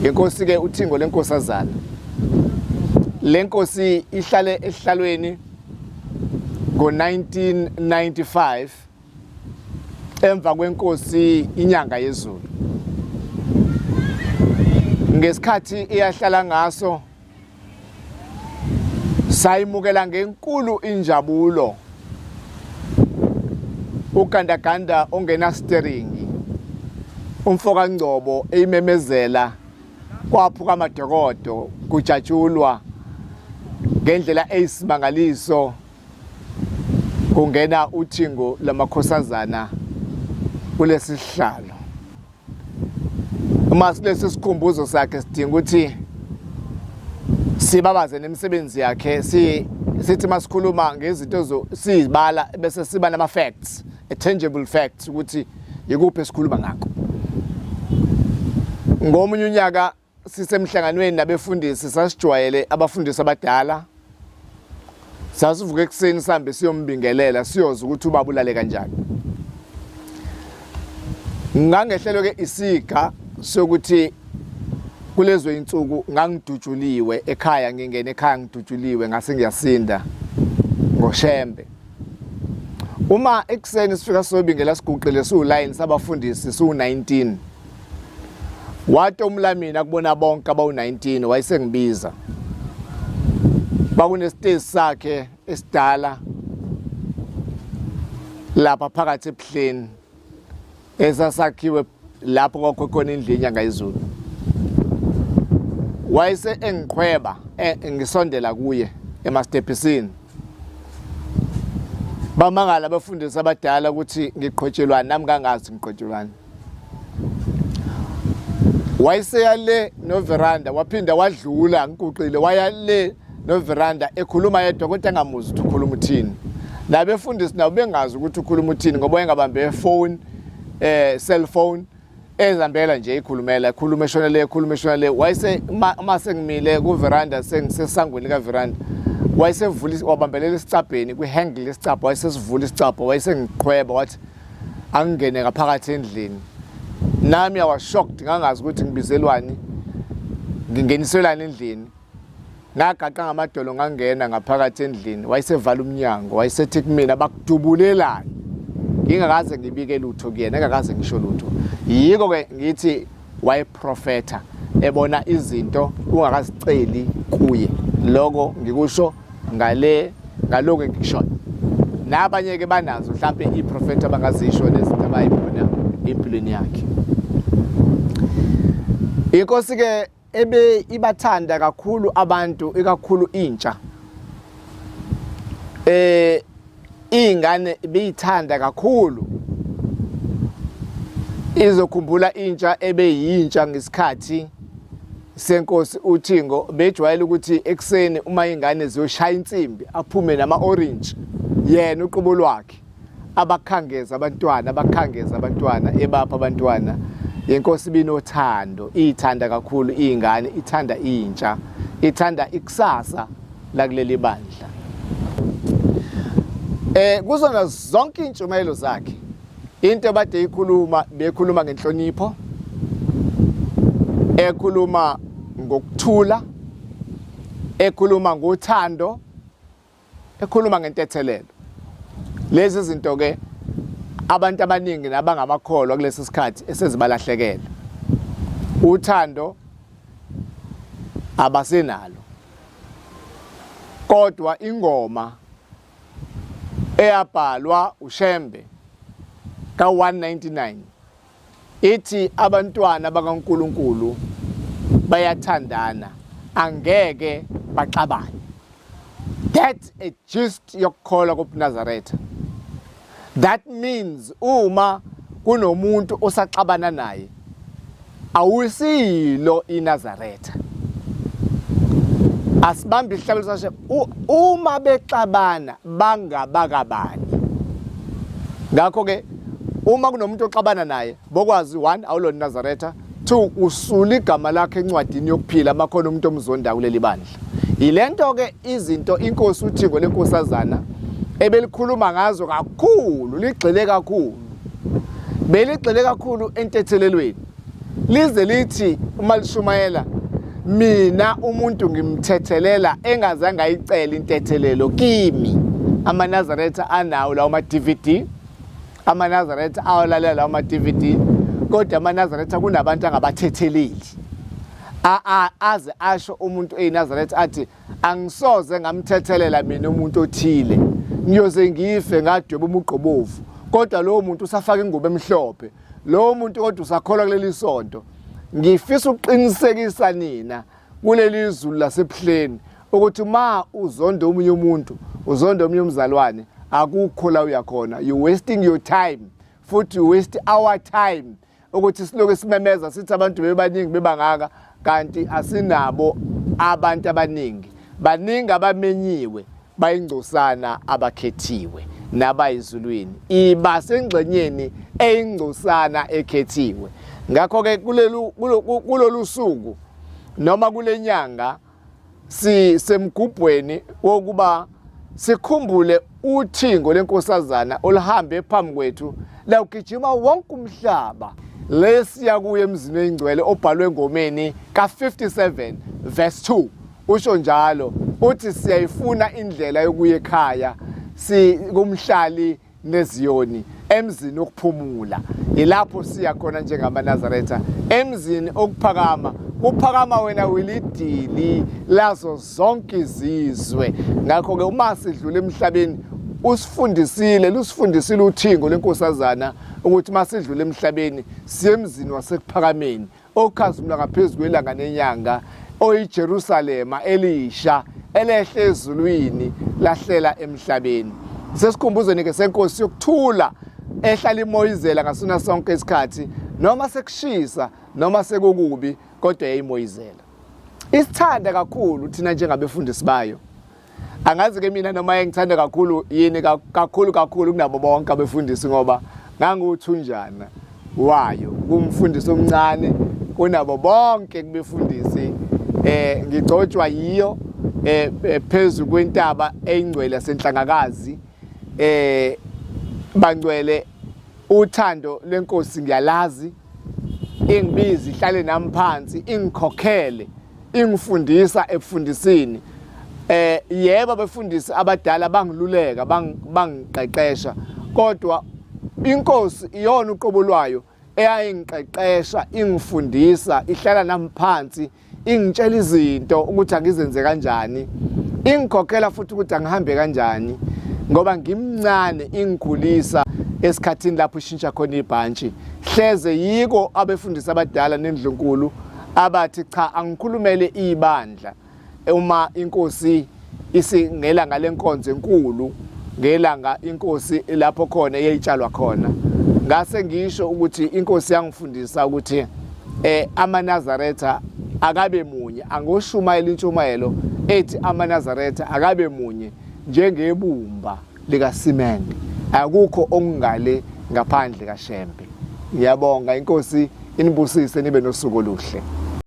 yeNkosi ke uThingo leNkosazana. LeNkosi ihlale esihlalweni ngo-1995 emva kweNkosi inyanga yezulu. Ngesikhathi iyahlala ngaso sayimukela ngenkulu injabulo ugandaganda ongena steering umfoka Ngcobo eyimemezela kwaphuka amadokodo kujatshulwa ngendlela eyisimangaliso kungena uThingo lamakhosazana kulesihlalo. Uma silesi sikhumbuzo sakhe sidinga ukuthi sibabaze nemisebenzi yakhe sithi masikhuluma ngezinto sizibala bese siba nama facts, a tangible facts ukuthi yikuphi esikhuluma ngakho. Ngomunye unyaka sisemhlanganweni nabefundisi sasijwayele abafundisi abadala. Sasivuka ekseni sihambe siyombingelela siyoza ukuthi ubabulale kanjani. Ngangehlelo ke isiga sokuthi kulezo insuku ngangidutshuliwe ekhaya ngingena ekhaya ngidutshuliwe ngase ngiyasinda ngoShembe. Uma ekseni sifika sobingela siguqile siuline sabafundisi su19. Wathi umlamini akubona bonke abawu19 wayesengibiza. Bakunestage sakhe esidala lapha phakathi eBuhleni esasakhiwe lapho kwakukhona indlinya ngayizulu. Wayese engiqhweba ngisondela kuye emastepisini. Bamangala abafundisi abadala ukuthi ngiqhotshelwana nami kangazi ngiqhotshelwana. Wayese yale no veranda waphinda wadlula ngikuqile wayale no veranda ekhuluma yedwa kodwa engamuzi ukuthi ukhuluma uthini. Nabefundisi nabo bengazi ukuthi ukhuluma uthini ngoba engabambe phone cellphone ezambela nje ikhulumela khuluma eshonele wayese uma sengimile ku veranda sengisesangweni ka veranda wayesevula wabambelela isicabheni kwi hangle lesicabha wayesesivula isicabha wayesengiqhweba wathi angingene ngaphakathi endlini. Nami I was shocked ngangazi ukuthi ngibizelwani ngingeniselana endlini. Ngagaqa ngamadolo ngangena ngaphakathi endlini wayesevala umnyango wayesethi kumina bakudubulelana ngingakaze ngibike lutho kuyena engakaze ngisho lutho. Yiko ke ngithi wayeprofeta ebona izinto ungakaziceli kuye. Lokho ngikusho ngaloko ngikushona. Nabanye ke banazo mhlawumbe iprofeta bangazisho lezinto abayibona empilweni yakhe. INkosi ke ebe ibathanda kakhulu abantu ikakhulu intsha. Ingane beyithanda kakhulu. Izokhumbula intsha ebe yintsha ngesikhathi seNkosi uThingo bejwayele ukuthi ekseni uma ingane ziyoshaya insimbi aphume nama orange yena uqobo lwakhe abakhangeza abantwana ebapha abantwana. yeNkosi binothando ithanda kakhulu ingane ithanda intsha ithanda ikusasa la kuleli bandla. Kuzona zonke intshumayelo zakhe into bade bekhuluma ngenhlonipho, ekhuluma ngokuthula, ekhuluma ngothando, ekhuluma ngentethelelo. Lezi zinto ke abantu abaningi nabangamakholwa kulesi sikhathi esezibalahlekela. Uthando abasenalo. Kodwa ingoma eyabhalwa uShembe ka199 ithi abantwana bakaNkuluNkulu bayathandana angeke baxabane. That's a gist yokukholwa kobuNazaretha. That means uma kunomuntu osaxabana naye awusilo iNazaretha. Asibambe ihlabelo sashe uma bexabana bangabakabani. Ngakho ke uma kunomuntu oxabana naye bokwazi 1 awulo iNazaretha, 2 usula igama lakhe encwadini yokuphila amakhono umuntu omzonda kuleli bandla. Ilento ke izinto iNkosi uThingo leNkosazana ebelikhuluma ngazo kakhulu, ligxile kakhulu. Beligxile kakhulu entethelelweni. lize lithi uma lishumayela mina umuntu ngimthethelela engazange ayicela intethelelo kimi. AmaNazaretha anawo lawo ma-DVD, AmaNazaretha awalalela lawo ma-DVD, kodwa AmaNazaretha kunabantu angabathetheleli. Aze asho umuntu eyiNazaretha athi angisoze ngamthethelela mina umuntu othile, ngiyoze ngife ngadweba umugqobovu, kodwa lowo muntu usafaka ingubo emhlophe, lowo muntu kodwa usakholwa kuleli sonto. Ngifisa ukuqinisekisa nina kuleli izulu laseBuhleni ukuthi ma uzonda omunye umuntu, uzonda omunye umzalwane, akukho la uyakhona. You wasting your time, futhi you waste our time ukuthi siloke simemeza sithi abantu bebaningi bebangaka, kanti asinabo abantu abaningi. Baningi abamenyiwe, bayingcosana abakhethiwe nabayizulwini, iba sengxenyeni eyingcosana ekhethiwe. Ngakho ke kulolu suku noma kule nyanga semgubhweni wokuba sikhumbule uThingo lenkosazana oluhambe phambi kwethu la ugijima wonke umhlaba. Lesiya kuye emzini oyingcwele obhalwe engomeni ka57 verse 2 usho njalo uthi siyayifuna indlela yokuya ekhaya kumhlali neZiyoni, emzini okuphumula. Ilapho siya khona njengamaNazaretha, emzini okuphakama. Kuphakama wena wilidili lazo zonke izizwe. Ngakho ke uma sidlule emhlabeni lusifundisile uThingo lenkosazana ukuthi masidlule emhlabeni siye emzini wasekuphakameni okhazimula ngaphezulu kwelanga nenyanga, oyiJerusalema elisha elehle ezulwini lahlela emhlabeni. Sesikhumbuzweni ke seNkosi yokuthula ehlala imoyizela ngasona sonke isikhathi, noma sekushisa noma sekukubi, kodwa yayimoyizela. Isithanda kakhulu thina njengabefundisi bayo. Angazi ke mina noma ngithanda kakhulu yini kakhulu kunabo bonke abefundisi, ngoba nganguthunjana wayo, kumfundisi omncane kunabo bonke kubefundisi. Ngigcotshwa yiyo phezulu kwentaba eyingcwele yasenhlangakazi. Bangcwele uthando leNkosi ngiyalazi, ingibizi ihlale nami phansi, ingikhokhele, ingifundisa ebufundisini. Yebo abefundisi abadala bangiluleka, bangiqeqesha, kodwa iNkosi iyona uqobo lwayo eyayingiqeqesha, ingifundisa, ihlala nami phansi, ingitshela izinto ukuthi angizenze kanjani, ingikhokhela futhi ukuthi angihambe kanjani, ngoba ngimncane ingikhulisa esikhathini lapho ishintsha khona ibhantshi. Hleze yiko abefundisi abadala nendlunkulu abathi cha, angikhulumele ibandla uma iNkosi isingelanga lenkonzo enkulu, ngelanga iNkosi lapho khona eyayitshalwa khona. Ngase ngisho ukuthi iNkosi yangifundisa ukuthi amaNazaretha akabe munye, angoshumayela intshumayelo ethi amaNazaretha akabe munye njengebumba likasimende, akukho okungale ngaphandle kaShembe. Ngiyabonga, iNkosi inibusise, nibe nosuku oluhle.